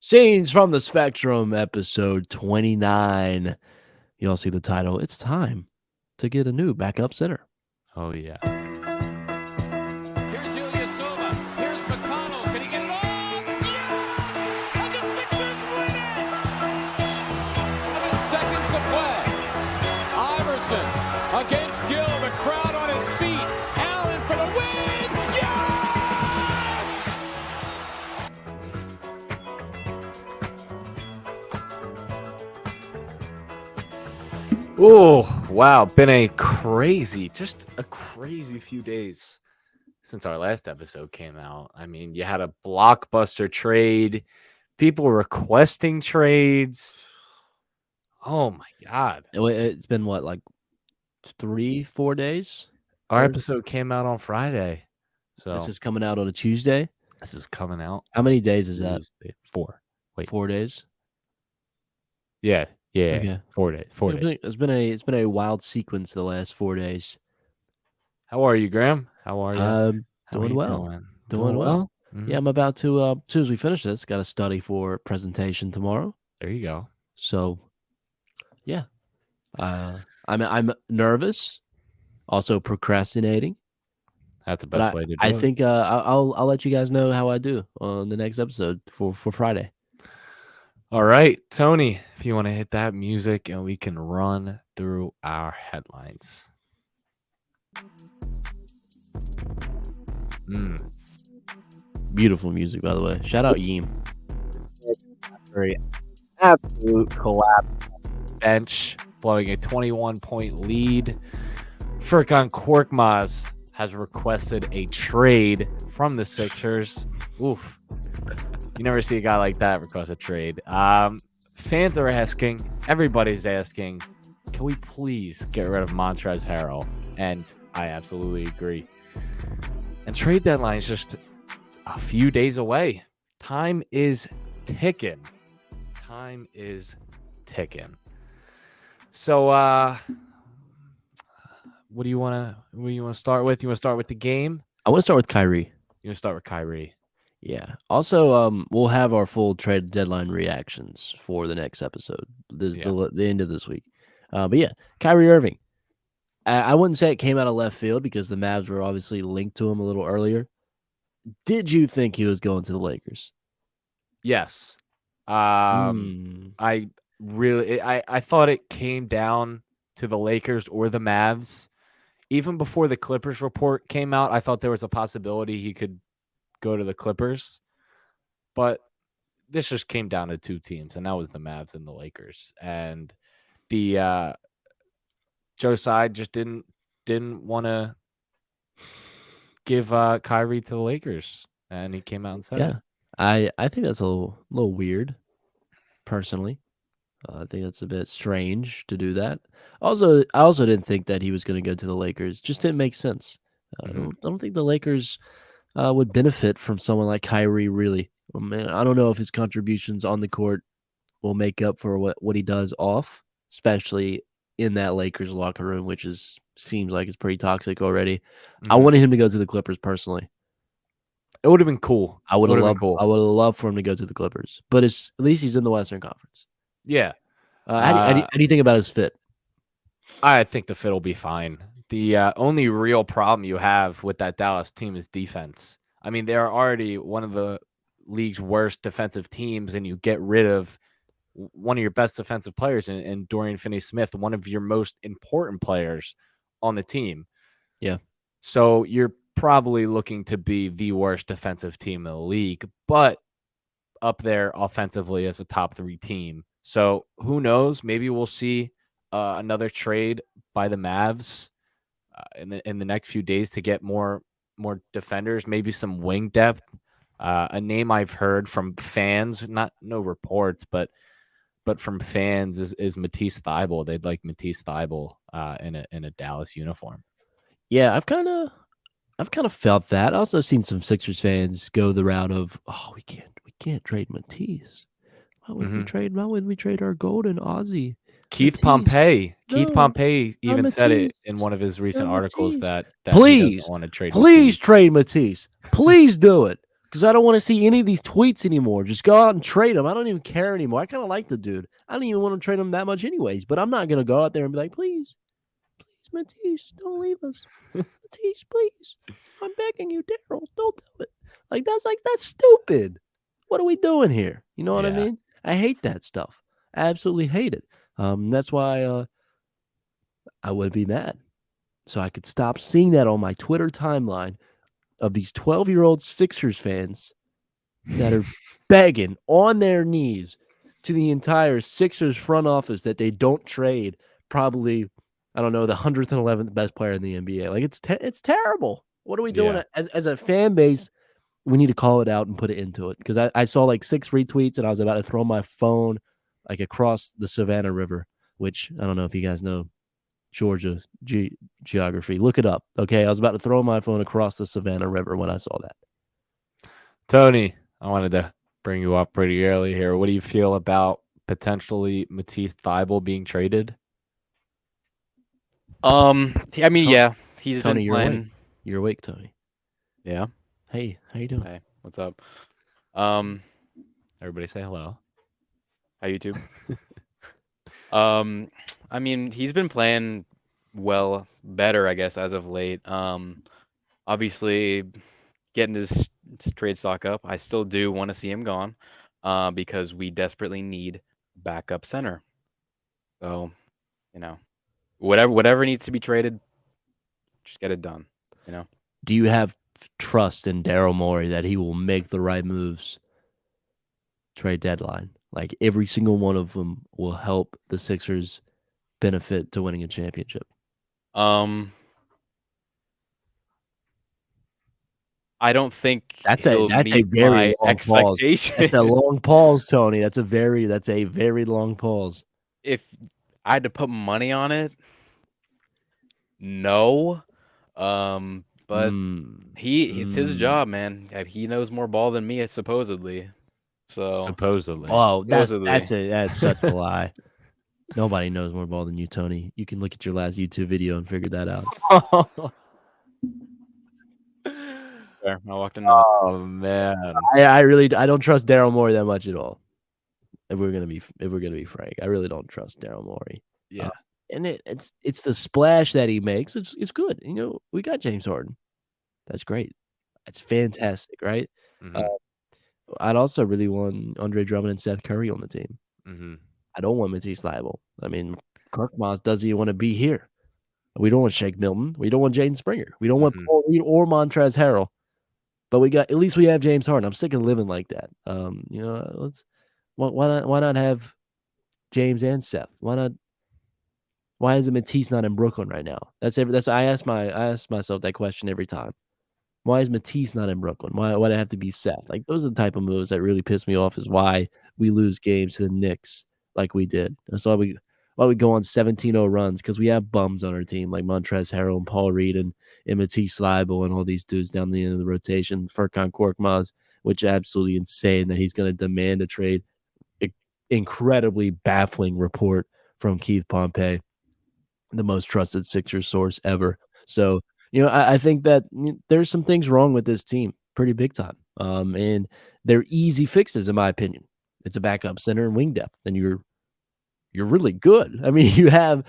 Scenes from the Spectrum, episode 29. You all see the title. It's time to get a new backup center. Oh, yeah. Here's Ilyasova. Here's McConnell. Can he get it off? Yeah! And the Sixers win it! 7 seconds to play. Iverson against Gill. The crowd on its feet. Allen for the win! Yes! Oh, wow. Been a crazy few days since our last episode came out. I mean, you had a blockbuster trade, people requesting trades. Oh, my God. It's been what, like 3-4 days? Our episode came out on Friday. So This is coming out on a Tuesday. this is coming out. How many days is that? Tuesday. 4. Wait. 4 days. Yeah. Okay. 4 days. 4 days. It's been a wild sequence the last 4 days. How are you, Graham? How are you? Doing well. Doing well. Mm-hmm. Yeah, I'm about to. As soon as we finish this, got to study for presentation tomorrow. There you go. So, yeah, I'm nervous, also procrastinating. That's the best way to do it. I think I'll let you guys know how I do on the next episode for Friday. All right, Tony, if you want to hit that music and we can run through our headlines. Beautiful music, by the way. Shout out Yeem. Very absolute collapse. Bench blowing a 21-point lead. Furkan Korkmaz has requested a trade from the Sixers. Oof. You never see a guy like that request a trade. Fans are asking, everybody's asking, can we please get rid of Montrezl Harrell? And I absolutely agree. And trade deadline is just a few days away. Time is ticking. So, what do you want to start with? You want to start with the game? I want to start with Kyrie. You want to start with Kyrie? Yeah. Also, we'll have our full trade deadline reactions for the next episode. The end of this week. But yeah, Kyrie Irving. I wouldn't say it came out of left field because the Mavs were obviously linked to him a little earlier. Did you think he was going to the Lakers? Yes. I thought it came down to the Lakers or the Mavs. Even before the Clippers report came out, I thought there was a possibility he could go to the Clippers. But this just came down to two teams, and that was the Mavs and the Lakers. And the Joe Tsai just didn't want to give Kyrie to the Lakers, and he came out and said it. I think that's a little weird, personally. I think that's a bit strange to do that. Also, I also didn't think that he was going to go to the Lakers. Just didn't make sense. I don't think the Lakers would benefit from someone like Kyrie, really. I don't know if his contributions on the court will make up for what he does off, especially in that Lakers locker room, which seems like it's pretty toxic already. I wanted him to go to the Clippers personally. It would have been cool. I would have loved for him to go to the Clippers, but at least he's in the Western Conference. Yeah. How do you think about his fit? I think the fit will be fine. The only real problem you have with that Dallas team is defense. I mean, they're already one of the league's worst defensive teams, and you get rid of one of your best defensive players in Dorian Finney-Smith, one of your most important players on the team. Yeah. So you're probably looking to be the worst defensive team in the league, but up there offensively as a top 3 team. So who knows? Maybe we'll see another trade by the Mavs in the next few days to get more defenders, maybe some wing depth. A name I've heard from fans, no reports, but from fans is Matisse Thybulle. They'd like Matisse Thybulle in a Dallas uniform. Yeah, I've kind of felt that. I also seen some Sixers fans go the route of, we can't trade Matisse. Why would we trade our golden Aussie? Keith Pompey even said it in one of his recent articles that please he doesn't want to trade. Please trade Matisse. Please do it. because I don't want to see any of these tweets anymore. Just go out and trade him. I don't even care anymore. I kind of like the dude. I don't even want to trade him that much anyways, but I'm not going to go out there and be like, please, Matisse, don't leave us. Matisse, please. I'm begging you, Daryl, don't do it. That's stupid. What are we doing here? You know what I mean? I hate that stuff. I absolutely hate it. That's why I would be mad. So I could stop seeing that on my Twitter timeline of these 12-year-old Sixers fans that are begging on their knees to the entire Sixers front office that they don't trade probably, I don't know, the 100th and 11th best player in the NBA. Like, it's terrible. What are we doing? As a fan base, we need to call it out and put it into it, because I saw like 6 retweets and I was about to throw my phone like across the Savannah River, which I don't know if you guys know Georgia geography. Look it up. Okay. I was about to throw my phone across the Savannah River when I saw that. Tony, I wanted to bring you up pretty early here. What do you feel about potentially Matisse Thybulle being traded? I mean, yeah, he's Tony, been you're playing. awake. You're awake, Tony. Yeah. Hey, how you doing? Hey, what's up? Everybody say hello. Hi, YouTube. I mean, he's been playing better, I guess, as of late. Obviously, getting his trade stock up. I still do want to see him gone, because we desperately need backup center. So, whatever needs to be traded, just get it done. Do you have trust in Daryl Morey that he will make the right moves trade deadline? Like, every single one of them will help the Sixers benefit to winning a championship. I don't think that's a very long expectation. Pause. That's a long pause, Tony. That's a very long pause. If I had to put money on it, no. But it's his job, man. He knows more ball than me, supposedly. So supposedly. Oh, that's such a lie. Nobody knows more ball than you, Tony. You can look at your last YouTube video and figure that out. There, I walked in. Oh man, I don't trust Daryl Morey that much at all. If we're gonna be frank, I really don't trust Daryl Morey. Yeah, and it's the splash that he makes. It's good. We got James Harden. That's great. That's fantastic, right? Mm-hmm. I'd also really want Andre Drummond and Seth Curry on the team. Mm-hmm. I don't want Matisse Thybulle. I mean, Korkmaz doesn't even want to be here. We don't want Shake Milton. We don't want Jaden Springer. We don't want Paul Reed or Montrezl Harrell. But at least we have James Harden. I'm sick of living like that. Why not have James and Seth? Why is Matisse not in Brooklyn right now? I ask myself that question every time. Why is Matisse not in Brooklyn? Why would it have to be Seth? Like, those are the type of moves that really piss me off, is why we lose games to the Knicks like we did. That's why we go on 17-0 runs, because we have bums on our team like Montrezl Harrell and Paul Reed and Matisse Thybulle and all these dudes down the end of the rotation. Furkan Korkmaz, which is absolutely insane that he's going to demand a trade. Incredibly baffling report from Keith Pompey, the most trusted Sixers source ever. So, I think that there's some things wrong with this team, pretty big time. And they're easy fixes, in my opinion. It's a backup center and wing depth, and you're really good. I mean, you have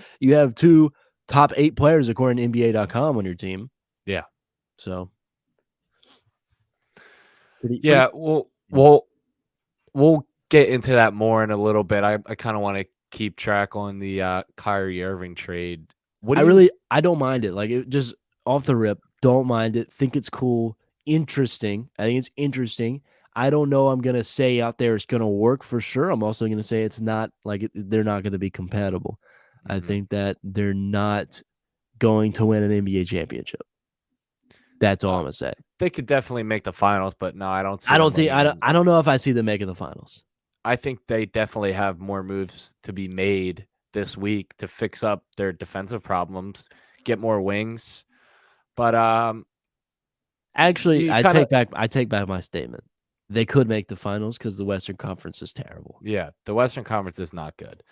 2 top 8 players according to NBA.com on your team. Yeah. So. We'll get into that more in a little bit. I kind of want to keep track on the Kyrie Irving trade. I don't mind it. Like, it just off the rip, don't mind it. Think it's cool, interesting. I think it's interesting. I don't know. I'm gonna say out there it's gonna work for sure. I'm also gonna say it's not. Like, they're not gonna be compatible. I think that they're not going to win an NBA championship. That's all I'm gonna say. They could definitely make the finals, but no, I don't. I don't know if I see them making the finals. I think they definitely have more moves to be made this week to fix up their defensive problems, get more wings. But actually, I take back my statement. They could make the finals because the Western Conference is terrible. Yeah, the Western Conference is not good.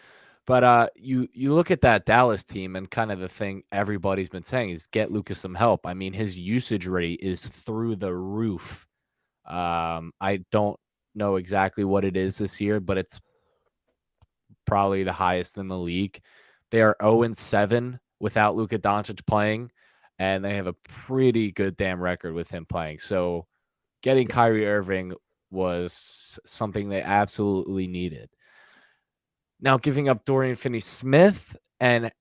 But you look at that Dallas team, and kind of the thing everybody's been saying is get Lucas some help. I mean, his usage rate is through the roof I don't know exactly what it is this year, but it's probably the highest in the league. They are 0-7 without Luka Doncic playing, and they have a pretty good damn record with him playing. So getting Kyrie Irving was something they absolutely needed. Now giving up Dorian Finney-Smith and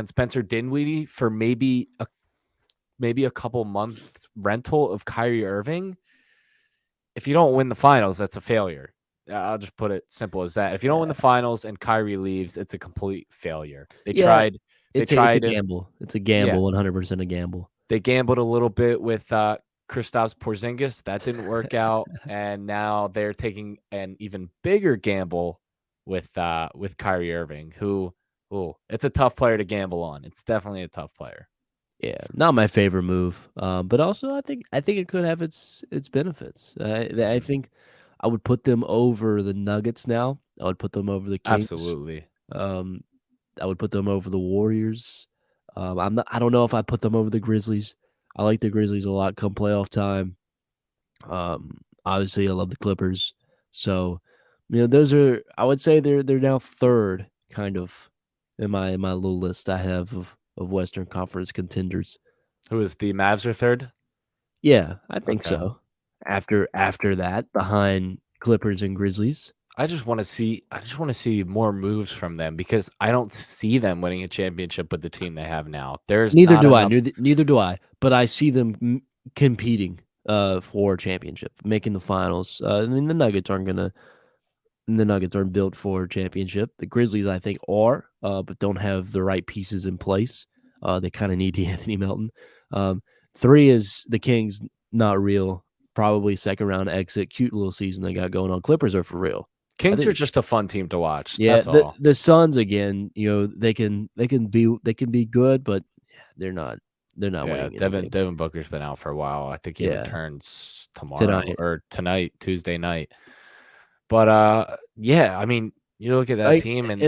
Spencer Dinwiddie for maybe a couple months rental of Kyrie Irving. If you don't win the finals, that's a failure. I'll just put it simple as that. If you don't win the finals and Kyrie leaves, it's a complete failure. They tried. It's a gamble. It's a gamble. 100% a gamble. They gambled a little bit with Kristaps Porzingis. That didn't work out, and now they're taking an even bigger gamble with Kyrie Irving, who, it's a tough player to gamble on. It's definitely a tough player. Yeah, not my favorite move, but also I think it could have its benefits. I think I would put them over the Nuggets now. I would put them over the Kings. Absolutely. I would put them over the Warriors. I don't know if I put them over the Grizzlies. I like the Grizzlies a lot come playoff time. Obviously I love the Clippers. So, those are, I would say they're now third kind of in my little list I have of Western Conference contenders. Who is the Mavs are third? Yeah, I think Okay. so. After that, behind Clippers and Grizzlies. I just want to see more moves from them because I don't see them winning a championship with the team they have now. Neither do I. Neither do I. But I see them competing for a championship, making the finals. I mean, the Nuggets aren't built for a championship. The Grizzlies, I think, are, but don't have the right pieces in place. They kind of need Anthony Melton. 3 is the Kings, not real. Probably second round exit. Cute little season they got going on. Clippers are for real. Kings are just a fun team to watch. Yeah, That's all. the Suns again. They can be good, but they're not. They're not winning. Devin Booker's been out for a while. I think he returns tonight, Tuesday night. But I mean, you look at that team and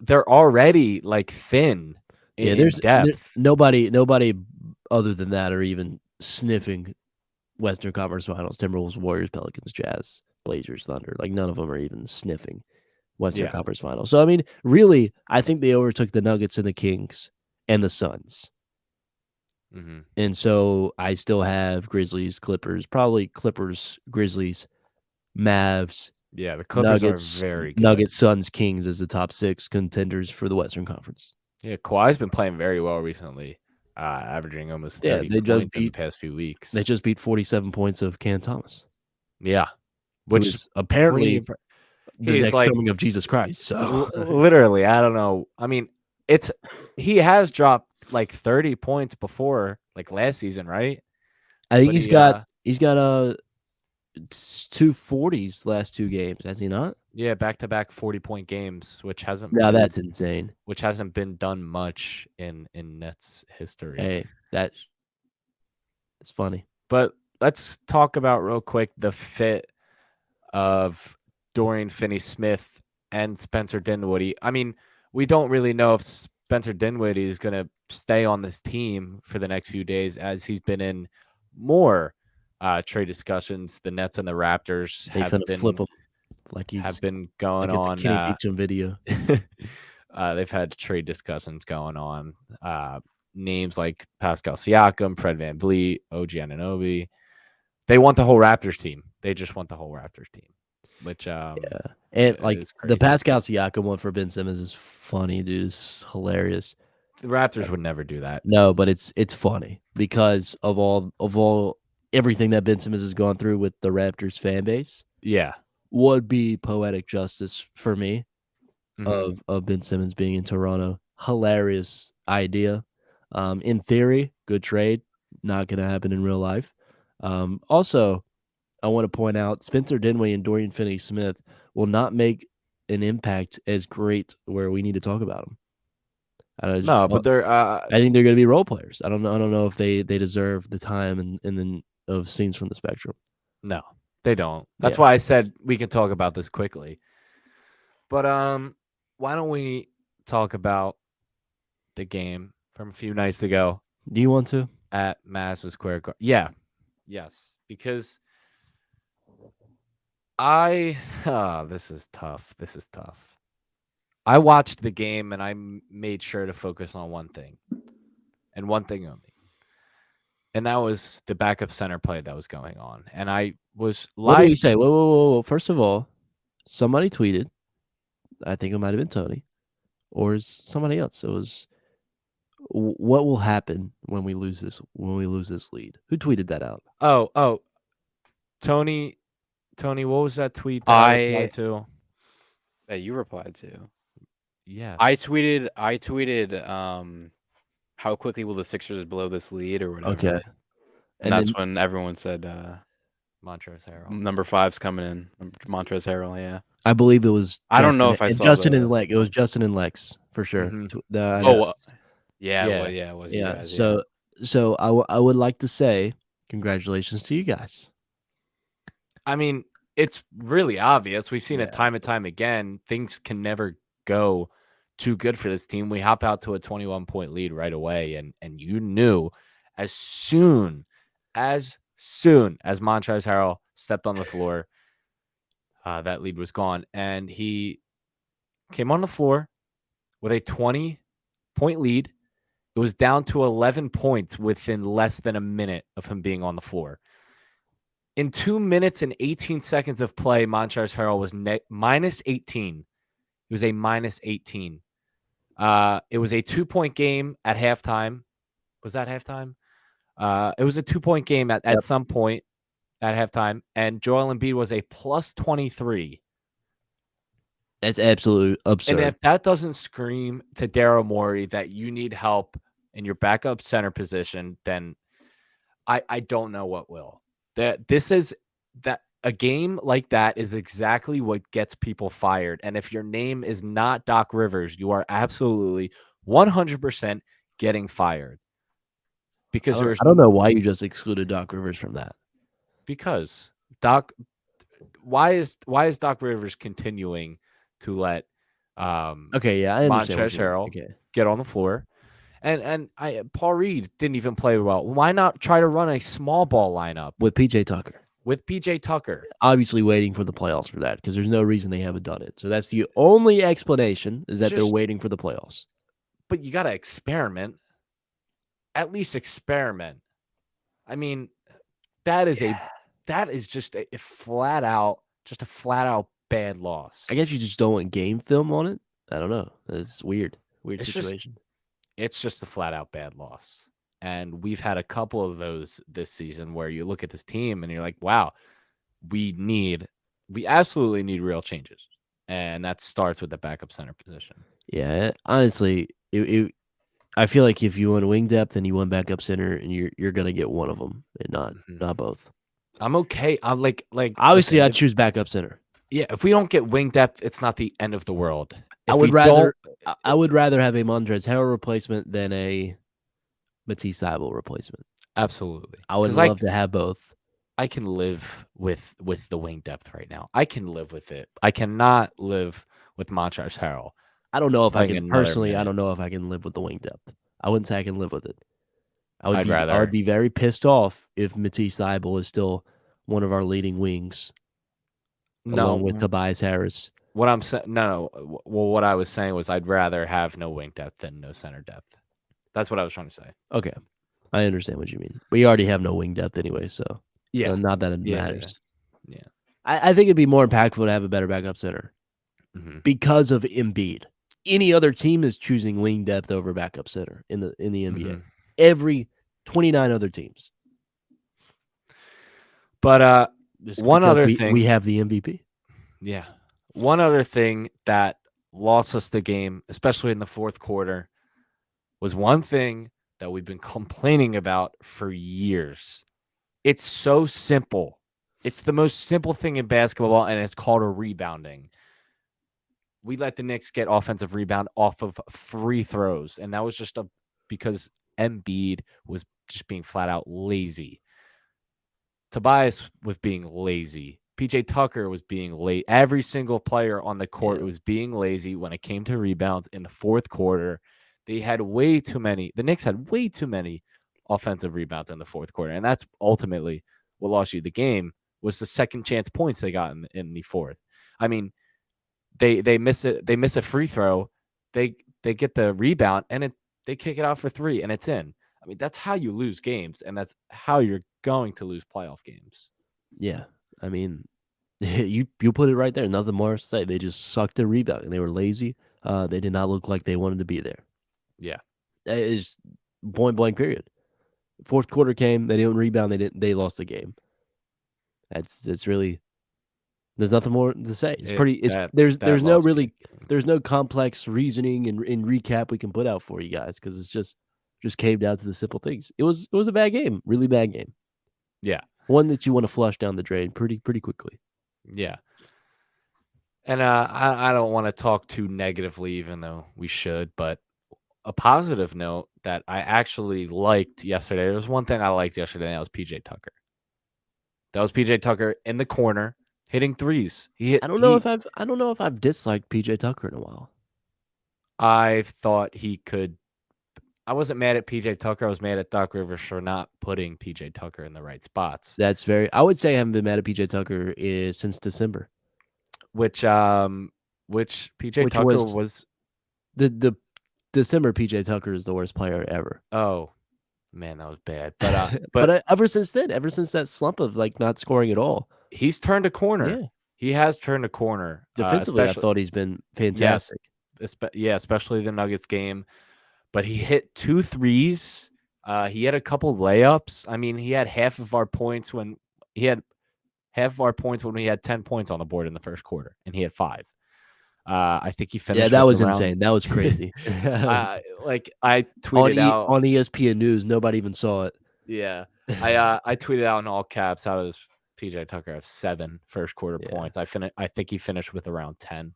they're already like thin. There's depth. Nobody other than that are even sniffing Western Conference Finals. Timberwolves, Warriors, Pelicans, Jazz, Blazers, Thunder. Like none of them are even sniffing Western Conference Finals. So I mean, really, I think they overtook the Nuggets and the Kings and the Suns. Mm-hmm. And so I still have Grizzlies, Clippers, probably Clippers, Grizzlies, Mavs. Yeah, the Clippers are very good. Nuggets, Suns, Kings as the top 6 contenders for the Western Conference. Yeah, Kawhi's been playing very well recently, averaging almost 30 points in the past few weeks. They just beat 47 points of Cam Thomas. Yeah, which is apparently the next coming of Jesus Christ. So literally, I don't know. I mean, he has dropped like 30 points before, like last season, right? I think he's got 240s last 2 games, has he not? Yeah, back-to-back 40-point games, which hasn't. Yeah, that's insane. Which hasn't been done much in Nets history. Hey, that's funny. But let's talk about real quick the fit of Dorian Finney-Smith and Spencer Dinwiddie. I mean, we don't really know if Spencer Dinwiddie is going to stay on this team for the next few days, as he's been in more trade discussions. The Nets and the Raptors have been going on. Kenny Beecham video. They've had trade discussions going on. Names like Pascal Siakam, Fred VanVleet, OG Anunoby. They want the whole Raptors team. They just want the whole Raptors team. Which and like the Pascal Siakam one for Ben Simmons is funny, dude. It's hilarious. The Raptors would never do that. No, but it's funny because of all everything that Ben Simmons has gone through with the Raptors fan base. Yeah, would be poetic justice for me of Ben Simmons being in Toronto. Hilarious idea. In theory, good trade. Not going to happen in real life. Also, I want to point out Spencer Dinwiddie and Dorian Finney-Smith will not make an impact as great where we need to talk about them. But they're. I think they're going to be role players. I don't know if they deserve the time and of scenes from the spectrum. No, they don't. That's why I said we can talk about this quickly. But why don't we talk about the game from a few nights ago? Do you want to? At Madison Square Garden. Yeah. Yes. because this is tough. This is tough. I watched the game and I made sure to focus on one thing and one thing only. And that was the backup center play that was going on. And I was What do live. we say? Whoa. First of all, somebody tweeted, I think it might have been Tony, or somebody else. It was, what will happen when we lose this lead? Who tweeted that out? Oh, Tony, what was that tweet that I replied to? That you replied to. Yes. I tweeted how quickly will the Sixers blow this lead or whatever. Okay. And that's when everyone said Montrezl Harrell. number 5's coming in. Montrezl Harrell, yeah. I believe it was. I don't know if I saw Justin the- and Lex. It was Justin and Lex for sure. Mhm. Yeah. Yeah. It was you Yeah. guys, So I would like to say congratulations to you guys. I mean, it's really obvious. We've seen it Yeah. time and time again. Things can never go too good for this team. We hop out to a 21-point lead right away, and you knew as soon as Montrezl Harrell stepped on the floor, that lead was gone, and he came on the floor with a 20-point lead. It was down to 11 points within less than a minute of him being on the floor. In 2 minutes and 18 seconds of play, Montrezl Harrell was minus 18. It was a minus 18. It was a 2-point game at halftime. Was that halftime? It was a 2-point game at some point at halftime, and Joel Embiid was a plus 23. That's absolutely absurd. And if that doesn't scream to Daryl Morey that you need help in your backup center position, then I don't know what will. A game like that is exactly what gets people fired. And if your name is not Doc Rivers, you are absolutely 100% getting fired. Because I don't know why you just excluded Doc Rivers from that. Because why is Doc Rivers continuing to let Okay, yeah, I understand Montrezl Harrell get on the floor? And Paul Reed didn't even play well. Why not try to run a small ball lineup with PJ Tucker? Obviously waiting for the playoffs for that because there's no reason they haven't done it. So that's the only explanation is that they're waiting for the playoffs. But you got to experiment. At least experiment. I mean, that is just a flat out bad loss. I guess you just don't want game film on it. I don't know. It's weird. Weird situation. It's just a flat out bad loss. And we've had a couple of those this season where you look at this team and you're like, wow, we absolutely need real changes. And that starts with the backup center position. Yeah, honestly, I feel like if you want wing depth and you want backup center, and you're gonna get one of them and not both. I'm okay. I'm like obviously I'd choose backup center. Yeah, if we don't get wing depth, it's not the end of the world. I would rather have a Montrezl Harrell replacement than a Matisse Thybulle replacement. Absolutely. I would love to have both. I can live with the wing depth right now. I can live with it. I cannot live with Montrezl Harrell. I don't know if I can personally. I don't know if I can live with the wing depth. I wouldn't say I can live with it. I would be very pissed off if Matisse Thybulle is still one of our leading wings. Along with Tobias Harris. What I'm saying, no. Well, what I was saying was I'd rather have no wing depth than no center depth. That's what I was trying to say. Okay, I understand what you mean. We already have no wing depth anyway, so yeah, not that it matters. Yeah. I think it'd be more impactful to have a better backup center because of Embiid. Any other team is choosing wing depth over backup center in the NBA. Every 29 other teams. But one other thing, we have the MVP. Yeah. One other thing that lost us the game, especially in the fourth quarter, was one thing that we've been complaining about for years. It's so simple. It's the most simple thing in basketball, and it's called a rebounding. We let the Knicks get offensive rebound off of free throws, and that was just because Embiid was just being flat out lazy. Tobias was being lazy. PJ Tucker was being late. Every single player on the court was being lazy when it came to rebounds in the fourth quarter. The Knicks had way too many offensive rebounds in the fourth quarter, and that's ultimately what lost you the game was the second chance points they got in the fourth. I mean, they miss it. They miss a free throw. They get the rebound and they kick it out for 3 and it's in. I mean, that's how you lose games, and that's how you're going to lose playoff games. Yeah, I mean, you put it right there. Nothing more to say. They just sucked at rebounding. They were lazy. They did not look like they wanted to be there. Yeah. It's point blank. Period. Fourth quarter came. They didn't rebound. They lost the game. It's really. There's nothing more to say. It's pretty. There's no complex reasoning and in recap we can put out for you guys because it's just came down to the simple things. It was a bad game, really bad game. Yeah, one that you want to flush down the drain pretty quickly. Yeah, and I don't want to talk too negatively, even though we should. But a positive note that I actually liked yesterday. There was one thing I liked yesterday. And that was PJ Tucker. That was PJ Tucker in the corner hitting threes. I don't know if I've disliked PJ Tucker in a while. I thought he could. I wasn't mad at PJ Tucker. I was mad at Doc Rivers for not putting PJ Tucker in the right spots. I would say I haven't been mad at PJ Tucker since December. Which PJ Tucker was the December PJ Tucker is the worst player ever. Oh, man, that was bad. But ever since then, ever since that slump of like not scoring at all, he's turned a corner. Yeah. He has turned a corner. Defensively, I thought he's been fantastic. Yes, especially the Nuggets game. But he hit 2 threes. He had a couple layups. I mean, he had half of our points when we had 10 points on the board in the first quarter, and he had 5. I think he finished. Yeah, that was insane. That was crazy. I tweeted out on ESPN News. Nobody even saw it. Yeah, I tweeted out in all caps. How does PJ Tucker have 7 first quarter points? I think he finished with around 10.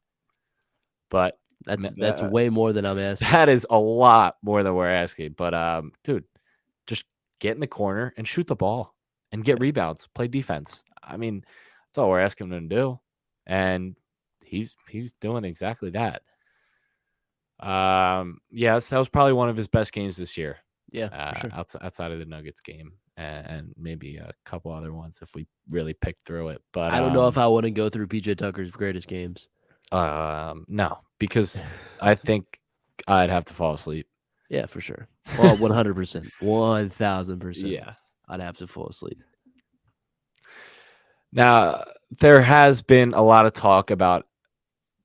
But that's way more than I'm asking. That is a lot more than we're asking. But dude, just get in the corner and shoot the ball and get rebounds, play defense. I mean, that's all we're asking him to do, and he's doing exactly that. Yes, that was probably one of his best games this year. Yeah, for sure. outside of the Nuggets game, and maybe a couple other ones if we really pick through it. But I don't know if I want to go through PJ Tucker's greatest games. No, because I think I'd have to fall asleep. Yeah, for sure. Well, 100%, 1000%. Yeah, I'd have to fall asleep. Now, there has been a lot of talk about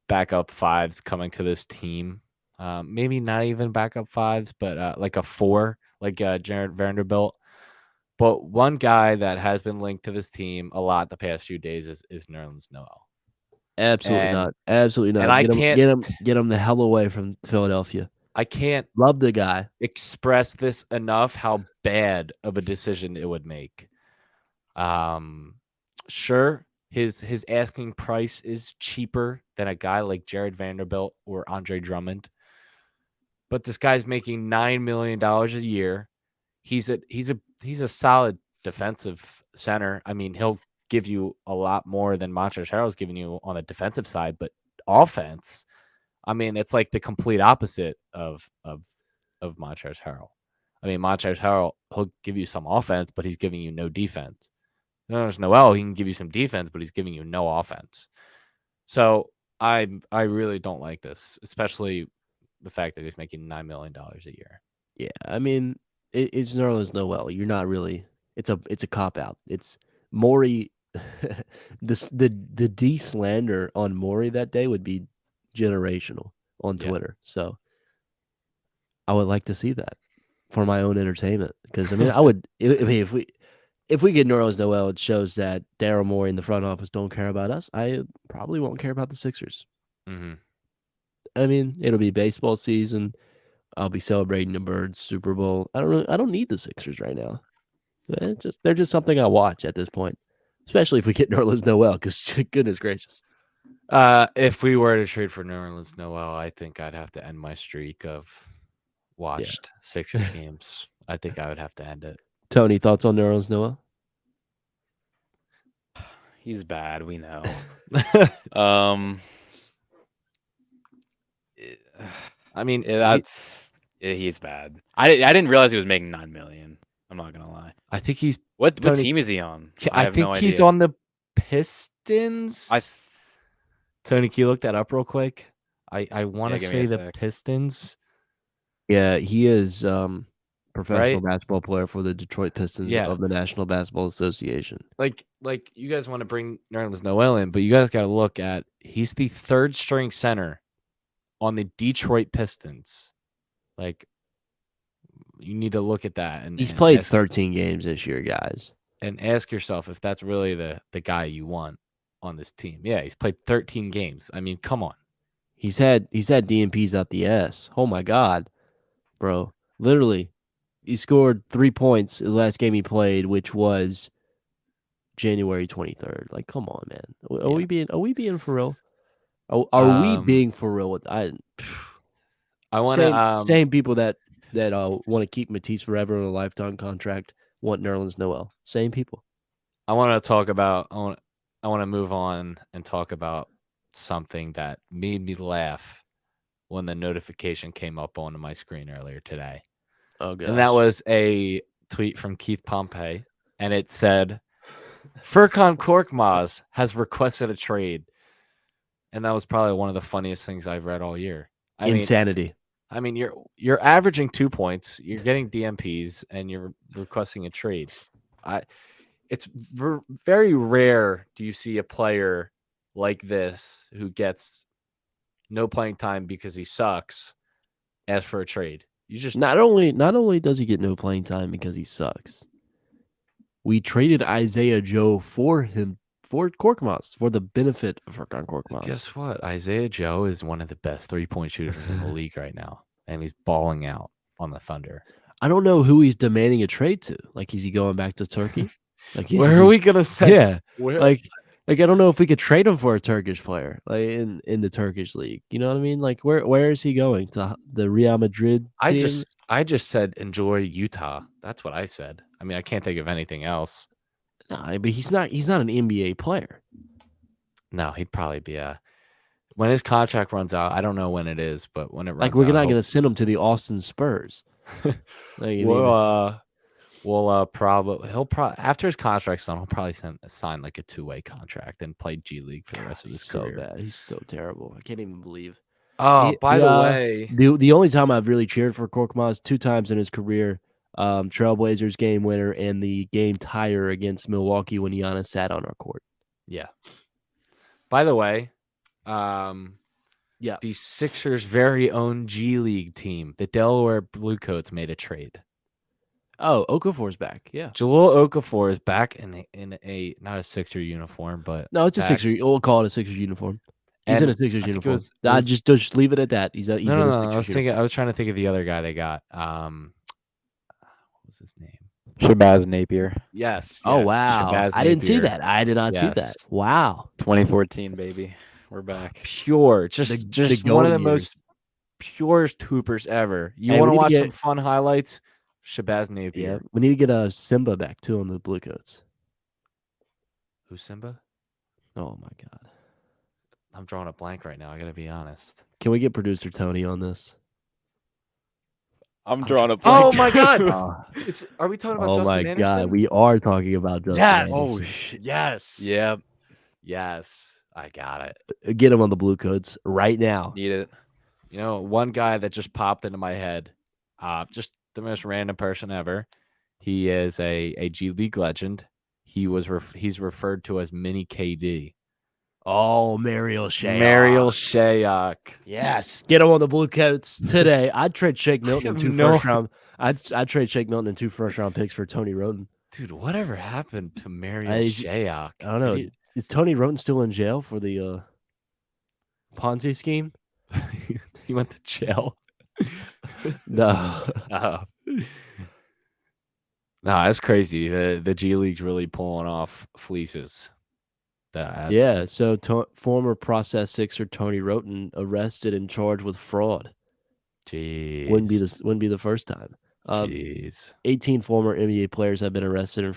backup 5s coming to this team. Maybe not even backup 5s, but like a 4, like Jared Vanderbilt. But one guy that has been linked to this team a lot the past few days is Nerlens Noel. Absolutely not. Absolutely not. And I can't get him the hell away from Philadelphia. I can't love the guy. Express this enough how bad of a decision it would make. Sure, his asking price is cheaper than a guy like Jared Vanderbilt or Andre Drummond. But this guy's making $9 million a year. He's a solid defensive center. I mean, he'll give you a lot more than Montrezl Harrell's giving you on the defensive side, but offense, I mean, it's like the complete opposite of Montrezl Harrell. I mean, Montrezl Harrell, he'll give you some offense, but he's giving you no defense. There's Noel, he can give you some defense, but he's giving you no offense. So I really don't like this, especially the fact that he's making $9 million a year. Yeah, I mean, it's Nerlens Noel. You're not really. It's a cop out. It's Morey. the D slander on Morey that day would be generational on Twitter. So I would like to see that for my own entertainment, because I mean, I would. If we get Nerlens Noel, it shows that Daryl Morey in the front office don't care about us. I probably won't care about the Sixers. Mm-hmm. I mean, it'll be baseball season. I'll be celebrating the Birds Super Bowl. I don't need the Sixers right now. They're just something I watch at this point, especially if we get Nerlens Noel, because goodness gracious. If we were to trade for Nerlens Noel, I think I'd have to end my streak of watched Sixers games. I think I would have to end it. Tony, thoughts on Nerlens Noel? He's bad, we know. I mean, he's bad. I didn't realize he was making $9 million. I'm not gonna lie. I think he's. What Tony- team is he on? I I have think no he's idea. on the Pistons. Tony, can you look that up real quick? I want to give me a say the sec. Pistons. Yeah, he is professional Right? basketball player for the Detroit Pistons Yeah. of the National Basketball Association. Like you guys want to bring Nerlens Noel in, but you guys got to look at he's the third string center on the Detroit Pistons. Like, you need to look at that and He's played ask, 13 games this year, guys. and ask yourself if that's really the guy you want on this team. Yeah, he's played 13 games. I mean, come on. He's had DNPs out the ass. Oh my god, bro! Literally, he scored 3 points the last game he played, which was January 23rd. Like, come on, man. Are we being for real? Are we being for real with I want to same people that want to keep Matisse forever on a lifetime contract want Nerlens Noel. Same people. I want to talk about I want to move on and talk about something that made me laugh when the notification came up on my screen earlier today. Oh gosh. And that was a tweet from Keith Pompey, and it said, Furkan Korkmaz has requested a trade. And that was probably one of the funniest things I've read all year. Insanity. I mean, you're averaging 2 points, you're getting DMPs, and you're requesting a trade. It's very rare do you see a player like this who gets no playing time because he sucks ask for a trade. You just not only does he get no playing time because he sucks. We traded Isaiah Joe for him for Korkmaz for the benefit of Furkan Korkmaz. Guess what? Isaiah Joe is one of the best 3-point shooters in the league right now, and he's balling out on the Thunder. I don't know who he's demanding a trade to. Like, is he going back to Turkey? Like, where are we gonna send? Yeah, where? like I don't know if we could trade him for a Turkish player, like in the Turkish league. You know what I mean? Like, where is he going to the Real Madrid team? I just said enjoy Utah. That's what I said. I mean, I can't think of anything else. No, but he's not an NBA player. No, he'd probably be when his contract runs out. I don't know when it is, but when it runs like we're out, not going to send him to the Austin Spurs. Like, after his contract's done, he'll probably sign like a 2-way contract and play G League for the rest of his career. So bad. He's so terrible. I can't even believe. Oh, by the way, the only time I've really cheered for Korkmaz 2 times in his career, Trailblazers game winner and the game tire against Milwaukee when Giannis sat on our court. Yeah. By the way, yeah, the Sixers' very own G League team, the Delaware Bluecoats, made a trade. Oh, Okafor's back. Yeah, Jahlil Okafor is back in a not a Sixer uniform, but no, it's back. a Sixer. We'll call it a Sixers uniform. He's in a Sixers uniform. Just leave it at that. He's in a Sixers uniform. I was trying to think of the other guy they got. What was his name? Shabazz Napier. Yes. Oh wow! Shabazz I didn't see Napier. that. I did not see that. Wow. 2014, baby. We're back. Pure, just one of the most purest hoopers ever. You want to watch some fun highlights? Shabazz Napier. Yeah, we need to get a Simba back too on the Bluecoats. Who's Simba? Oh my god, I'm drawing a blank right now. I gotta be honest. Can we get producer Tony on this? I'm drawing a blank. Oh my god! Are we talking about Justin Anderson? Oh my god, we are talking about Justin. Yes. Anderson. Oh shit. Yes. Yep. Yes. I got it. Get him on the Bluecoats right now. Need it. You know, one guy that just popped into my head, just the most random person ever. He is a G League legend. He's referred to as Mini KD. Oh, Mariel Shayok. Mariel Shayok. Yes, get him on the Bluecoats today. I'd trade Shake Milton in 2 first round. I'd trade Shake Milton in 2 first round picks for Tony Roten. Dude, whatever happened to Mariel Shayok? I don't know. Is Tony Roten still in jail for the Ponzi scheme? He went to jail. No. No, that's crazy. The G League's really pulling off fleeces. So former process Sixer Tony Roten arrested and charged with fraud. Jeez. Wouldn't be the first time. 18 former NBA players have been arrested and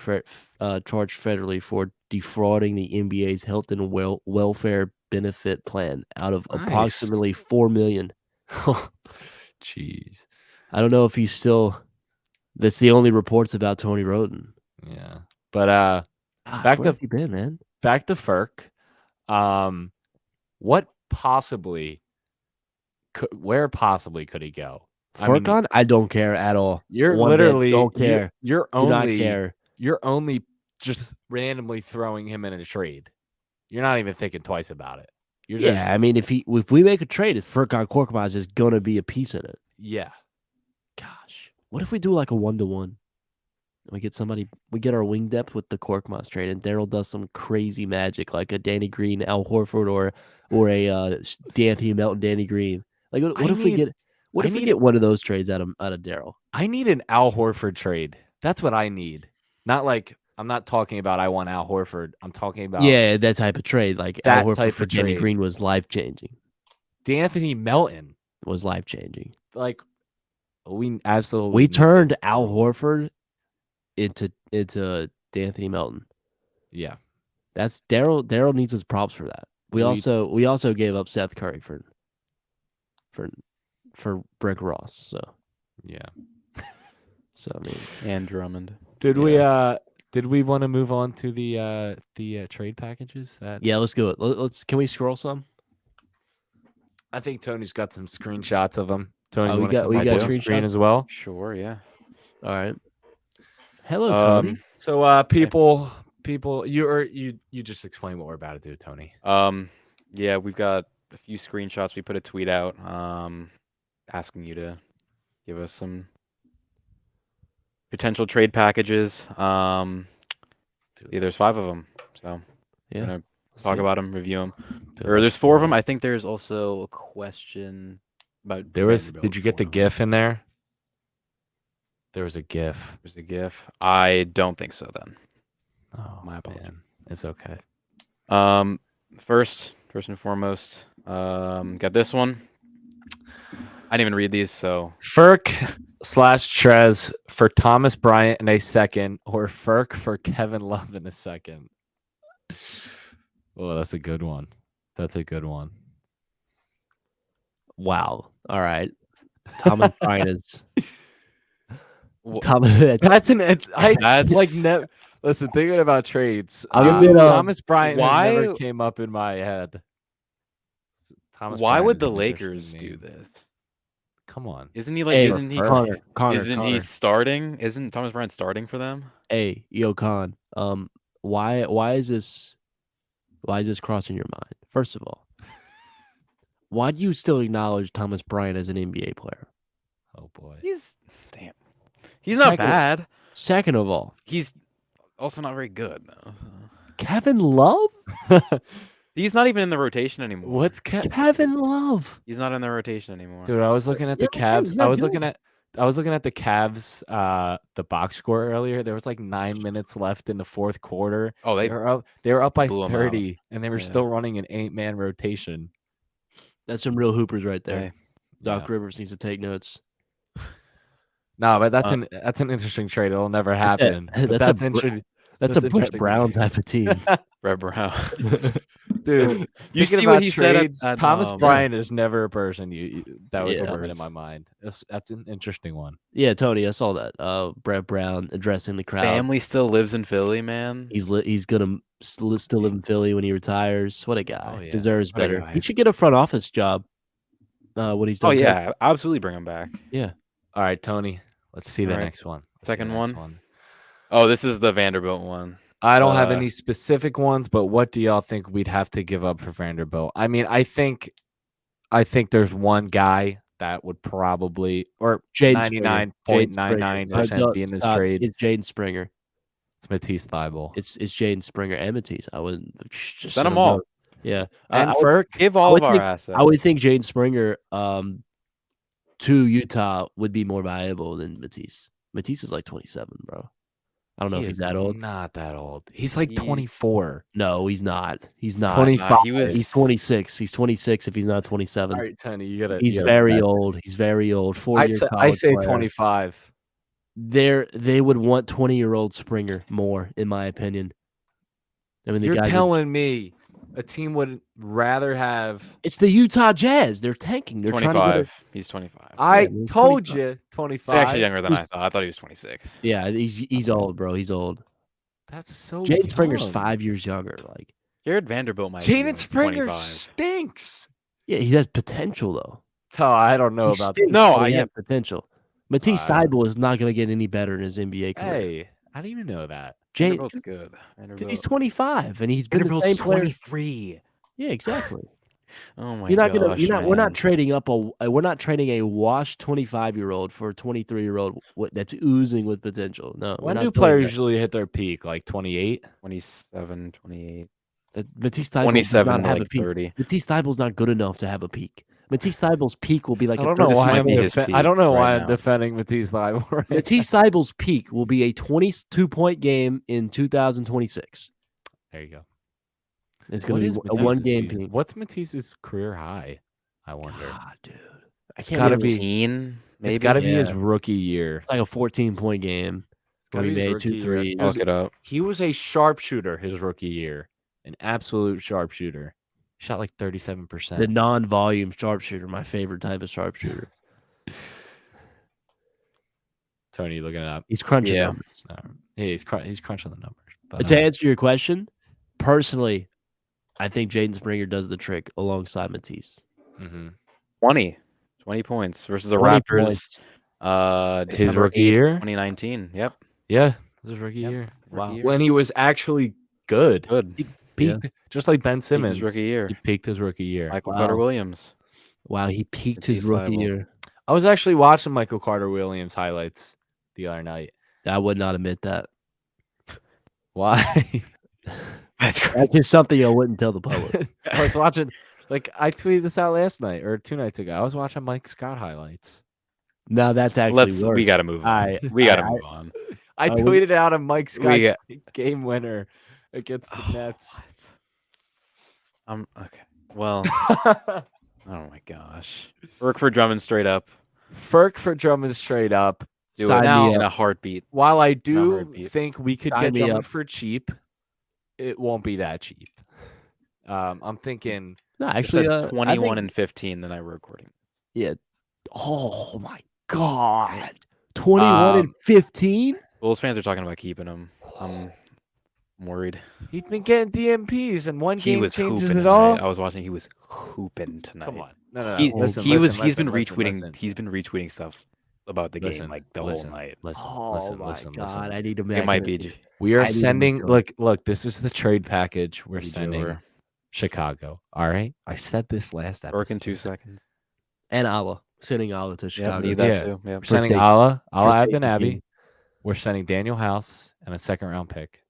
charged federally for defrauding the NBA's health and welfare benefit plan out of approximately $4 million. Jeez. I don't know if he's still That's the only reports about Tony Roden. Yeah. But Gosh, where has he been, man? back to Ferk. What possibly where possibly could he go? Furkan? I don't care at all. You're One bit. literally Don't care. You're Do not only care. you're only just randomly throwing him in a trade. You're not even thinking twice about it. You're just Yeah, I mean, if we make a trade, Furkan Korkmaz is gonna be a piece in it. yeah. Gosh, what if we do like a 1-to-1? We get our wing depth with the Korkmaz trade, and Daryl does some crazy magic, like a Danny Green, Al Horford, or a D'Anthony Melton, Danny Green. Like, what if we get one of those trades out of Daryl? I need an Al Horford trade. That's what I need. Not like I'm not talking about I want Al Horford. I'm talking about that type of trade. Like Al that Horford type for of Danny trade. Green was life changing. D'Anthony Melton. Was life changing. Like we absolutely We need turned this. Al Horford into D'Anthony Melton. Yeah. That's Daryl needs his props for that. We also gave up Seth Curry for Brick Ross. So Yeah. I mean, And Drummond. Did we want to move on to the trade packages? yeah, let's do it. Can we scroll some? I think Tony's got some screenshots of them. Tony, Oh, you we want to got- come we up got on the screen screenshots? as well? Sure, yeah. All right. Hello, Tony. So people you just explain what we're about to do, Tony. Yeah, we've got a few screenshots. We put a tweet out asking you to give us some potential trade packages. There's 5 of them. So Yeah. we're gonna Let's talk see. about them, review them. Dude, Or there's let's 4 of do them. it. I think there's also a question about Did Vanderbilt you get the for 'em. GIF in there? There was a GIF. There's a GIF. I don't think so then. Oh, My apologies. man. It's okay. First and foremost, got this one. I didn't even read these, so Ferk/Trezz for Thomas Bryant in a second, or Ferk for Kevin Love in a second. Oh, that's a good one. That's a good one. Wow. All right. Thomas Bryant is Wh- Thomas. That's That's- listen, thinking about trades. I'll give it, Thomas Bryant why- never came up in my head. Thomas why Bryant would is the an interesting Lakers do name. this? Come on. Isn't he like? Hey, isn't he? Connor, Isn't he starting? Isn't Thomas Bryant starting for them? Hey, Yo Khan. Why is this crossing your mind? First of all, why do you still acknowledge Thomas Bryant as an NBA player? Oh boy. He's not Second- bad. Second of all, He's also not very good though. So. Kevin Love? He's not even in the rotation anymore. What's Kevin Love. He's not in the rotation anymore. Dude, I was looking at the Yeah, he's Cavs. not I was good. looking at the Cavs the box score earlier. There was like 9 minutes left in the fourth quarter. Oh, They were up by blew 'em out. 30 and they were Yeah. still running an 8-man rotation. That's some real hoopers right there. Hey, Doc Yeah. Rivers needs to take notes. No, but that's an interesting trade. It'll never happen. But that's a that's br- interesting. That's That's a Brett interesting to Brown see. type of team. Brett Brown. Dude, You thinking see what about he said trades, at Thomas yeah. Bryant is never a person that would Yeah. come into my mind. That's an interesting one. Yeah, Tony, I saw that. Brett Brown addressing the crowd. Family still lives in Philly, man. He's gonna still live in Philly when he retires. What a guy! Oh, yeah. Deserves What a better. guy. He should get a front office job. When he's done. Oh coaching. yeah, absolutely bring him back. All right, Tony. Let's see the All right. next one. Second one? Oh, this is the Vanderbilt one. I don't have Uh, any specific ones, but what do y'all think we'd have to give up for Vanderbilt? I mean, I think there's one guy that would probably, or Jaden Springer. 99.99% be in this Stop. trade. It's Jaden Springer. It's Matisse Thybulle. It's Jaden Springer and Matisse. I would just Send them all. both. Yeah, And I would- Ferk. Give all would of our think- assets. I would think Jaden Springer to Utah would be more valuable than Matisse. Matisse is like 27, bro. I don't know if he's that old. Not that old. He's like He- 24. No, he's not. He's not. 25. he was- He's 26. He's 26 if he's not 27. All right, Tony, you gotta. He's you gotta very bet. old. He's very old. 4 I year say, college player. 25. They would want 20-year-old Springer more, in my opinion. I mean, the You're guy's telling me a team would rather have. It's the Utah Jazz. They're tanking. They're trying to get 25. He's 25. I he's told 25. you, He's 25. actually younger than I thought. I thought he was 26. Yeah, he's old, bro. He's old. That's so. Jaden Springer's young. 5 years younger. Like, Jared Vanderbilt might be Jaden like Springer 25. stinks. yeah, he has potential though. Oh, I don't know He about stinks, No, but he I- has potential. Matisse Thybulle is not going to get any better in his NBA career. Hey, I didn't even know that. Jaden, Vanderbilt's good. because he's 25 and he's been the Vanderbilt's same player. 23. Yeah, exactly. Oh my You're not gonna. gosh, You're not. We're not man. trading up a. We're not trading a washed 25-year-old for a 23-year-old that's oozing with potential. No, we're When not do doing players that. usually hit their peak? Like 28? 27, 28, Matisse Thybulle does 27 not to have like a peak. 30. Matisse Thybulle's not good enough to have a peak. Matisse Thybulle's peak will be like I a don't know 30 why might I'm be his I peak don't know why right I'm now. defending Matisse Thybulle. Right now. Matisse Thybulle's peak will be a 22-point game in 2026. There you go. It's What going is to be a Matisse's one-game season? peak. What's Matisse's career high? I wonder. God, dude, I It's can't gotta believe be. 15, maybe. It's got to be his Yeah. rookie year. it's like a 14-point game It's where gotta he be his made rookie 2 year. threes. I'll look it up. He was a sharpshooter his rookie year, an absolute sharpshooter. Shot like 37%. The non-volume sharpshooter, my favorite type of sharpshooter. Tony, looking it up. He's crunching Yeah. numbers. Yeah, he's crunching the numbers. But But to answer your question, personally, I think Jaden Springer does the trick alongside Matisse. mhm. 20 points versus the 20 Raptors. points. His December rookie 8th, year. 2019. Yep. Yeah, this is rookie Yep. year. Wow. Rookie year. When he was actually good. Good. He peaked just like Ben Peaked Simmons. his rookie year. He peaked his rookie year. Michael Wow. Carter Williams. Wow, he peaked his Matisse rookie Thybulle. year. I was actually watching Michael Carter Williams highlights the other night. I would not admit that. Why? That's great. That's just something I wouldn't tell the public. I was watching, like, I tweeted this out last night or 2 nights ago. I was watching Mike Scott highlights. No, that's actually Let's. worse. We got to move on. We got to move on. I we- tweeted out a Mike Scott got- game winner against the Oh, Nets. Okay. Well. Oh my gosh. Work for Drummond straight up. Ferk for Drummond straight up. Do Sign it me in up. a heartbeat. While I do heartbeat. think we could Sign get me Drummond up. for cheap, it won't be that cheap. I'm thinking No, Actually, actually, 21 and 15 that I were recording. Oh my God, 21 and 15. Bulls fans are talking about keeping him. I'm worried. he's been getting DMPs, and one He game was changes hooping it all. tonight. I was watching. He was hooping tonight. Come on, no. He, listen, he listen, was. He's been listen, retweeting. listen. He's been retweeting stuff about the Listen, game like the listen, whole night. Listen, Oh listen, my listen, God, listen. I need to. It might be just We are I need to sending. go. Look. This is the trade package we're you do sending her. Chicago. All right, I said this last episode. Work in 2 seconds. and Allah sending Allah to Yeah, Chicago. need that Yeah. too. Yeah. We're sending safety- Allah for Abden safety. Abbey. We're sending Daniel House and a 2nd-round pick.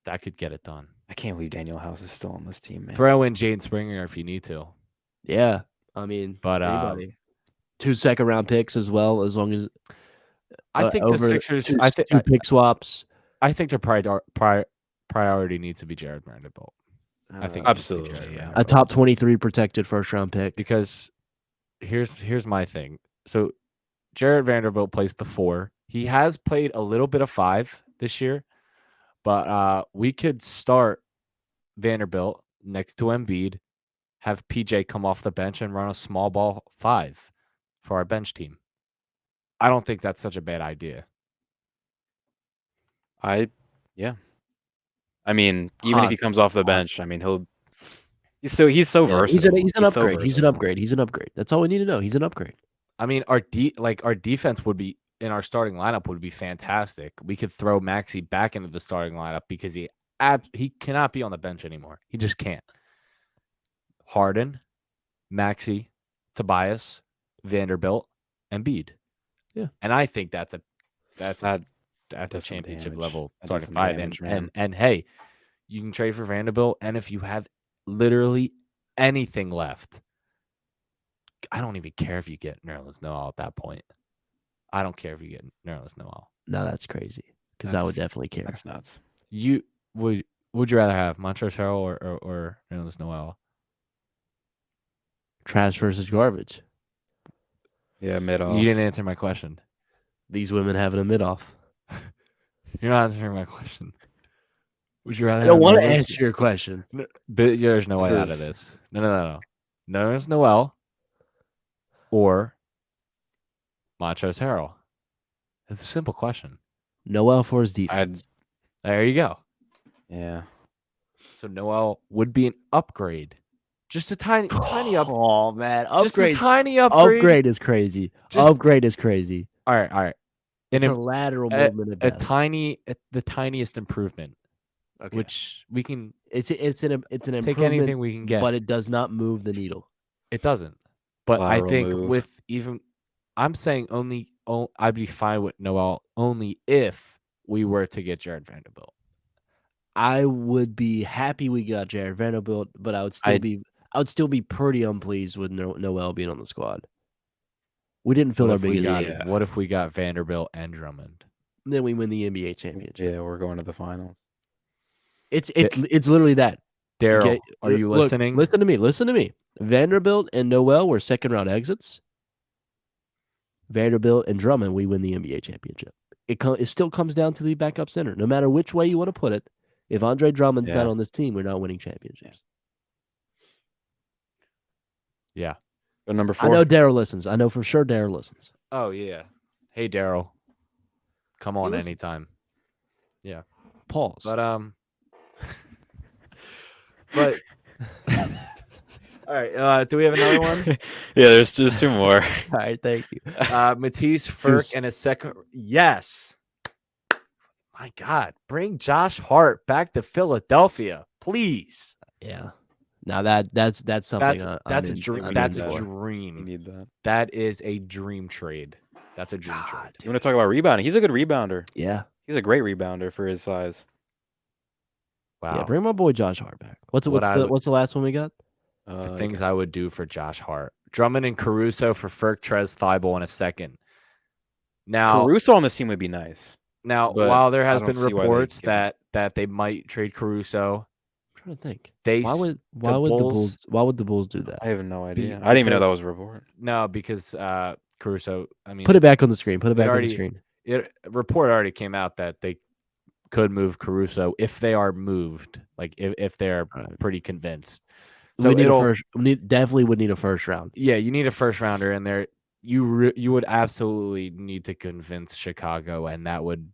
That could get it done. I can't believe Daniel House is still on this team, man. Throw in Jaden Springer if you need to. Yeah, I mean, But, anybody. 2 second-round picks as well, as long as I think the over Sixers. two, I think. two pick swaps. I think their priority needs to be Jared Vanderbilt. I think it needs to be Absolutely, Jared yeah. Vanderbilt. A top 23 protected first-round pick. Because here's my thing. So Jared Vanderbilt plays the 4. He has played a little bit of 5 this year, but we could start Vanderbilt next to Embiid, have PJ come off the bench and run a small ball 5 for our bench team. I don't think that's such a bad idea. Yeah. I mean, even Hot. if he comes off the Hot. bench, I mean, he's so Yeah, versatile. he's an so upgrade. He's an versatile. upgrade. He's an upgrade. That's all we need to know. He's an upgrade. I mean, our defense would be in our starting lineup would be fantastic. We could throw Maxey back into the starting lineup because he cannot be on the bench anymore. He just can't. Harden, Maxey, Tobias, Vanderbilt, Embiid. Yeah. And I think that's a does some championship damage. level That does starting some 5. damage, And hey, you can trade for Vanderbilt, and if you have literally anything left, I don't even care if you get Nerlens Noel at that point. I don't care if you get Nerlens Noel. No, that's crazy. Because I would That's- definitely care. That's nuts. You would you rather have Montrezl Harrell or Nerlens Noel? Trash versus garbage. Yeah, mid off. You didn't answer my question. These women having a mid-off. You're not answering my question. Would you rather I don't have want to Nerlens- answer your question. But there's no way This out of is- this. No. Nerlens Noel or Montrezl Harrell. It's a simple question. Noel for his I'd defense. There you go. yeah. So Noel would be an upgrade. Just a tiny up. Oh man, Just a upgrade. tiny upgrade. Upgrade is crazy. Just- Upgrade is crazy. All right. It's And a lateral movement at best. the tiniest improvement, Okay. which we can it's an improvement, take anything we can get. but it does not move the needle. It doesn't. But I Lateral think move. with even, I'm saying I'd be fine with Noel only if we were to get Jared Vanderbilt. I would be happy we got Jared Vanderbilt, but I would still be pretty unpleased with Noel being on the squad. We didn't fill What our if we biggest got- need. Yeah. What if we got Vanderbilt and Drummond? Then we win the NBA championship. Yeah, we're going to the finals. It's literally that. Daryl, Okay, are you look, listening? Listen to me. Vanderbilt and Noel were second round exits. Vanderbilt and Drummond, we win the NBA championship. It still comes down to the backup center. No matter which way you want to put it, if Andre Drummond's not Yeah. on this team, we're not winning championships. Yeah. So number I 4. know Daryl listens. I know for sure Daryl listens. Oh yeah. Hey Daryl, come on listens. anytime. Pause. But but all right. Do we have another one? Yeah, there's just 2 more. All right, thank you. Matisse Ferk and a second. Yes. My God, bring Josh Hart back to Philadelphia, please. Yeah. Now that's something. That's a dream. That's a We dream. need that. That is a dream trade. That's a dream trade. You want to talk about rebounding? He's a good rebounder. Yeah. He's a great rebounder for his size. Wow. Yeah. Bring my boy Josh Hart back. What's What I would- the last one we got? The things I would do for Josh Hart. Drummond and Caruso for Ferk, Trezz, Thibault in a second. Now, Caruso on this team would be nice. but I there has don't been see why they reports can't. that they might trade Caruso, I'm trying to think. they Why would Bulls- the Bulls do that? I have no idea. Be- I didn't even know that because- was a report. no, because Caruso. I mean, Put it back on the screen. Put it It back on already- the screen. report already came out that they could move Caruso if they are moved, like if they're Right. pretty convinced. So we need a it'll- first. Definitely would need a first round. Yeah, you need a first rounder in there. You would absolutely need to convince Chicago, and that would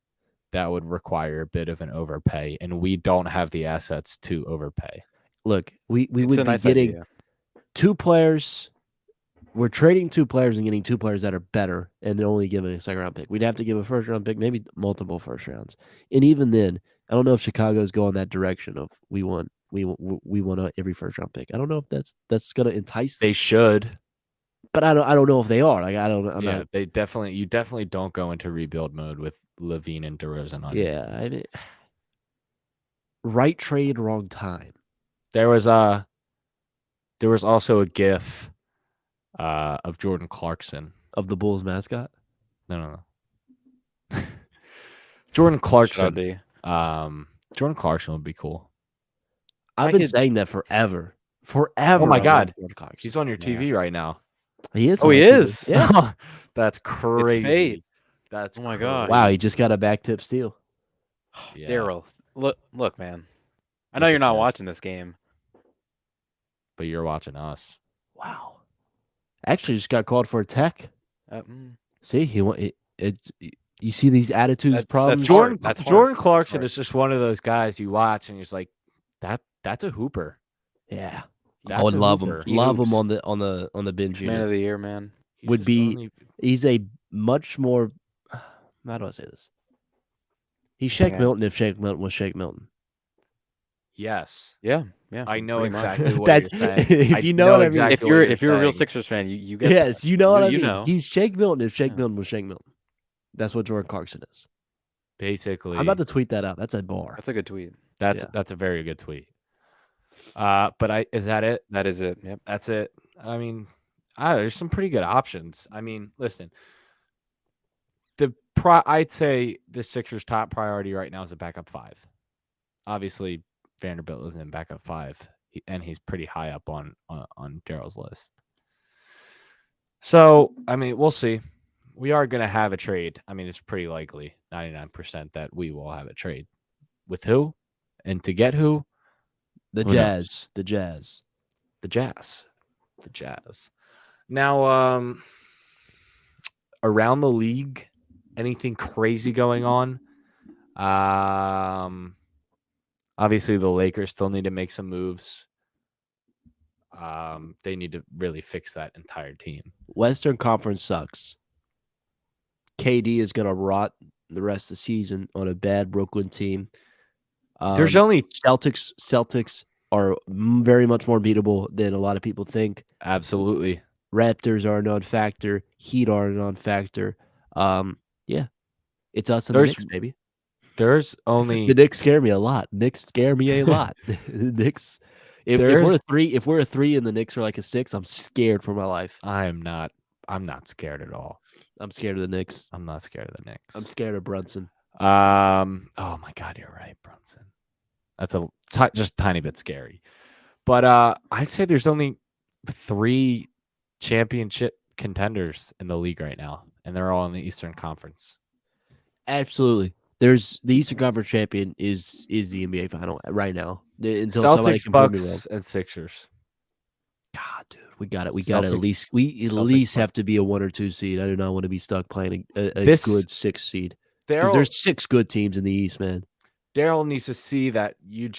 require a bit of an overpay, and we don't have the assets to overpay. Look, we It's would a be nice getting idea. 2 players. We're trading 2 players and getting 2 players that are better, and then only giving a second round pick. We'd have to give a first round pick, maybe multiple first rounds. And even then, I don't know if Chicago's going that direction of we want every first round pick. I don't know if that's going to entice them, They should. but I don't know if they are. Like I'm Yeah, not. they definitely. You definitely don't go into rebuild mode with Levine and DeRozan on. Yeah, I mean, right trade, wrong time. There was also a GIF of Jordan Clarkson. Of the Bulls mascot. No. Jordan Shout out Clarkson. to you. Jordan Clarkson would be cool. I've I been could- saying that forever. Forever. Oh my I've God. wanted Jordan Clarkson. He's on your TV right now. He is. Oh, on he my TV. is? Yeah. That's crazy. fate. That's Oh my God. Wow, he just got a back tip steal. Yeah. Daryl, look, man. I Look know you're at not Trezz. watching this game. But you're watching us. Wow. Actually, just got called for a tech. See, he went. It's you see these attitudes That's problems. Jordan- That's hard. Jordan That's Clarkson hard. is just one of those guys you watch and you're just like, that's a hooper. Yeah, That's I would a love hooper. him. He Love him hoops. on the bench Man of unit. the year, man. He's would just be- only- He's a much more. How do I say this? He's Shake Yeah. Milton if Shake Milton was Shake Milton. Yes. Yeah. I know pretty much. exactly what That's- you're saying. if I you know what I mean. exactly If you're a real saying. Sixers fan, you get Yes, that. you know what I You mean. know. He's Shake Milton if Shake Yeah. Milton was Shake Milton. That's what Jordan Clarkson is. Basically, I'm about to tweet that out. That's a bar. That's a good tweet. that's yeah. that's a very good tweet. But is that it? That is it. Yep. That's it. I mean, there's some pretty good options. I mean, listen, I'd say the Sixers' top priority right now is a backup 5. Obviously, Vanderbilt isn't in backup 5, and he's pretty high up on Daryl's list. So, I mean, we'll see. We are going to have a trade. I mean, it's pretty likely, 99%, that we will have a trade. With who? And to get who? The Who knows? Jazz. The Jazz. The Jazz. The Jazz. Now, around the league, anything crazy going on? Obviously, the Lakers still need to make some moves. They need to really fix that entire team. Western Conference sucks. KD is going to rot the rest of the season on a bad Brooklyn team. There's only Celtics are very much more beatable than a lot of people think. absolutely. Raptors are a non-factor. Heat are a non-factor. Yeah, it's us and There's- the Knicks, baby. There's The only Knicks scare me a lot. Knicks scare me a lot. The Knicks. If we're a 3 and the Knicks are like a 6, I'm scared for my life. I'm not scared at all. I'm scared of the Knicks. I'm not scared of the Knicks. I'm scared of Brunson. Oh my God, you're right, Brunson. That's just a tiny bit scary. But I'd say there's only 3 championship contenders in the league right now, and they're all in the Eastern Conference. Absolutely. There's the Eastern Conference champion is the NBA final right now. Until somebody Celtics, can prove me wrong. Bucks, and Sixers. God, dude, we got it. We got to at Celtics- least Celtics, have to be a 1 or 2 seed. I do not want to be stuck playing a This- good 6 seed. Because there's 6 good teams in the East, man. Daryl needs to see that you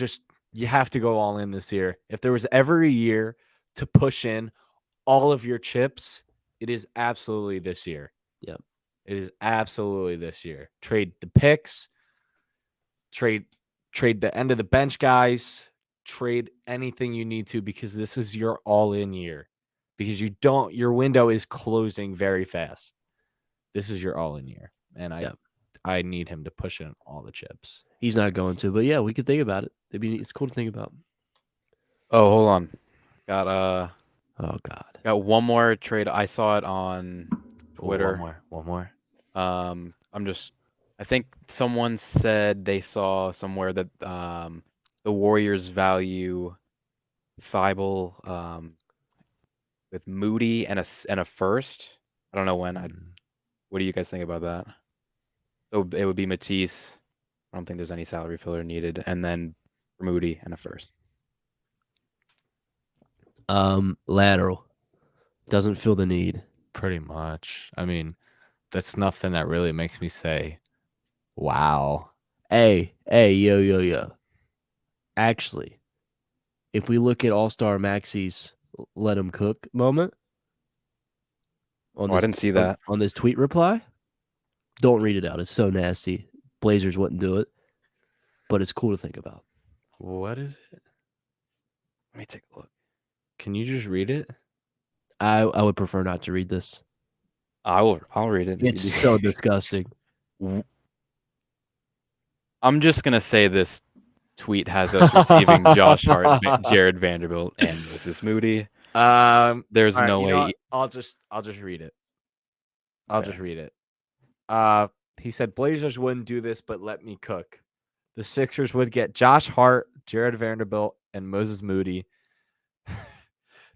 have to go all in this year. If there was ever a year to push in all of your chips, it is absolutely this year. Yep. It is absolutely this year. Trade the picks, trade the end of the bench guys, trade anything you need to, because this is your all-in year. Because your window is closing very fast. This is your all-in year. And I need him to push in all the chips. He's not going to, but yeah, we could think about it. It's cool to think about. Oh, hold on. Got Oh God. got one more trade. I saw it on Twitter. One more. I think someone said they saw somewhere that the Warriors value Thibault with Moody and a first. I don't know when. What do you guys think about that? So it would be Matisse. I don't think there's any salary filler needed, and then Moody and a first. Lateral doesn't feel the need. Pretty much. I mean, that's nothing that really makes me say, wow. Hey, yo. Actually, if we look at All-Star Maxey's let him cook moment I didn't see that. on this tweet reply, don't read it out. It's so nasty. Blazers wouldn't do it, but it's cool to think about. What is it? Let me take a look. Can you just read it? I would prefer not to read this. I'll read it. It's so disgusting. I'm just gonna say this tweet has us receiving Josh Hart, Jared Vanderbilt, and Moses Moody. There's all right, no you way. know what? I'll just read it. I'll Okay. just read it. He said Blazers wouldn't do this, but let me cook. The Sixers would get Josh Hart, Jared Vanderbilt, and Moses Moody.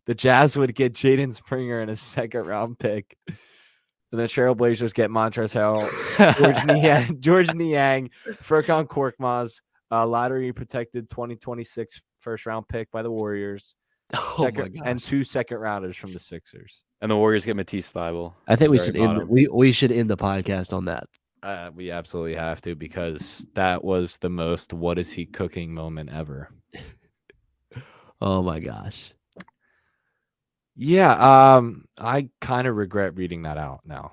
The Jazz would get Jaden Springer and a 2nd-round pick. And the Trailblazers get Montrezl Harrell, George Niang, Furkan Korkmaz, lottery protected 2026 1st-round pick by the Warriors. Oh my gosh. And 2 2nd-rounders from the Sixers. And the Warriors get Matisse Thybulle. I think we Very should end. bottom. We should end the podcast on that. We absolutely have to, because that was the most "what is he cooking" moment ever. Oh my gosh. Yeah, I kind of regret reading that out now.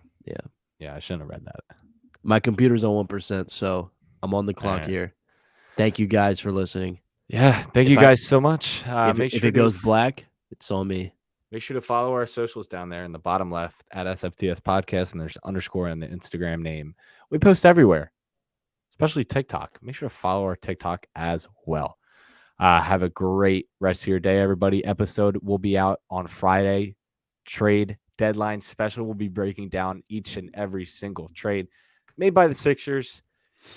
Yeah, I shouldn't have read that. My computer's on 1%, so I'm on the clock Alright. here. Thank you guys for listening. Yeah, thank you guys so much. If it goes black, it's on me. Make sure to follow our socials down there in the bottom left at SFTS Podcast, and there's underscore in the Instagram name. We post everywhere, especially TikTok. Make sure to follow our TikTok as well. Have a great rest of your day, everybody. Episode will be out on Friday. Trade deadline special. We'll be breaking down each and every single trade made by the Sixers.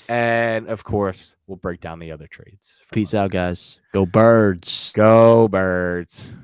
And, of course, we'll break down the other trades. Peace out, guys. Go Birds. Go Birds.